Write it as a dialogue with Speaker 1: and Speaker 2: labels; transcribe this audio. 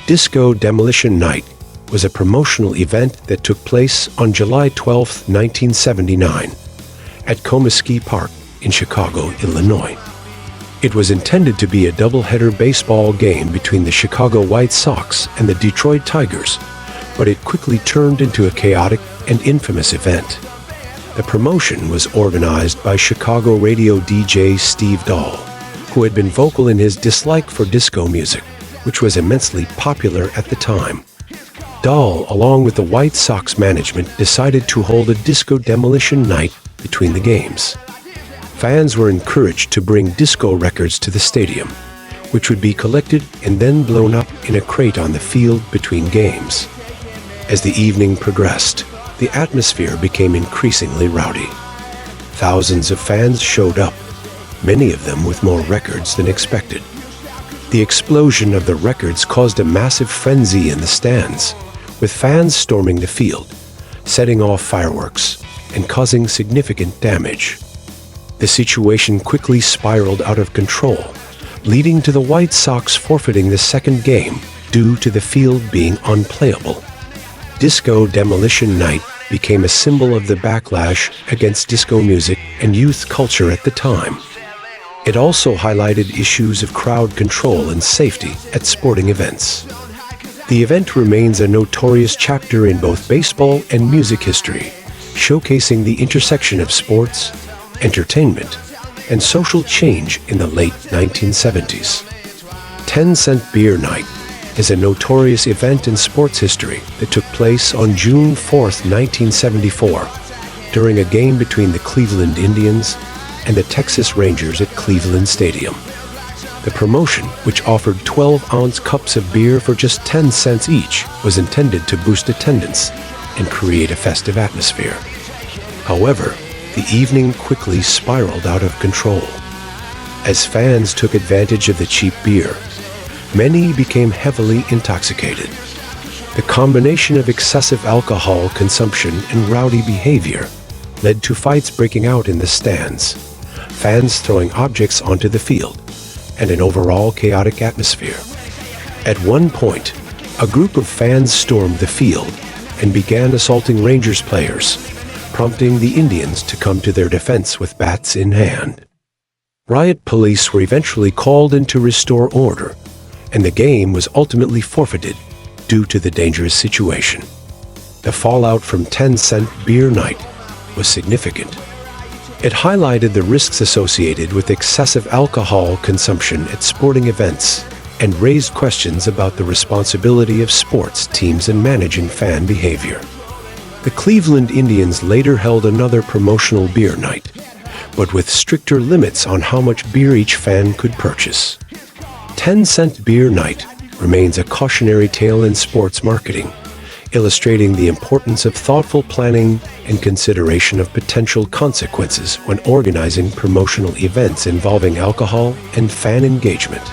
Speaker 1: Disco Demolition Night was a promotional event that took place on July 12, 1979, at Comiskey Park in Chicago, Illinois. It was intended to be a doubleheader baseball game between the Chicago White Sox and the Detroit Tigers, but it quickly turned into a chaotic and infamous event. The promotion was organized by Chicago radio DJ Steve Dahl, who had been vocal in his dislike for disco music, which was immensely popular at the time. Dahl, along with the White Sox management, decided to hold a disco demolition night between the games. Fans were encouraged to bring disco records to the stadium, which would be collected and then blown up in a crate on the field between games. As the evening progressed, the atmosphere became increasingly rowdy. Thousands of fans showed up, many of them with more records than expected. The explosion of the records caused a massive frenzy in the stands, with fans storming the field, setting off fireworks, and causing significant damage. The situation quickly spiraled out of control, leading to the White Sox forfeiting the second game due to the field being unplayable. Disco Demolition Night became a symbol of the backlash against disco music and youth culture at the time. It also highlighted issues of crowd control and safety at sporting events. The event remains a notorious chapter in both baseball and music history, showcasing the intersection of sports, entertainment, and social change in the late 1970s. 10-Cent Beer Night is a notorious event in sports history that took place on June 4, 1974, during a game between the Cleveland Indians and the Texas Rangers at Cleveland Stadium. The promotion, which offered 12-ounce cups of beer for just 10 cents each, was intended to boost attendance and create a festive atmosphere. However, the evening quickly spiraled out of control. As fans took advantage of the cheap beer, many became heavily intoxicated. The combination of excessive alcohol consumption and rowdy behavior led to fights breaking out in the stands, fans throwing objects onto the field, and an overall chaotic atmosphere. At one point, a group of fans stormed the field and began assaulting Rangers players, prompting the Indians to come to their defense with bats in hand. Riot police were eventually called in to restore order, and the game was ultimately forfeited due to the dangerous situation. The fallout from 10-Cent Beer Night was significant. It highlighted the risks associated with excessive alcohol consumption at sporting events and raised questions about the responsibility of sports teams in managing fan behavior. The Cleveland Indians later held another promotional beer night, but with stricter limits on how much beer each fan could purchase. 10-Cent Beer Night remains a cautionary tale in sports marketing, illustrating the importance of thoughtful planning and consideration of potential consequences when organizing promotional events involving alcohol and fan engagement.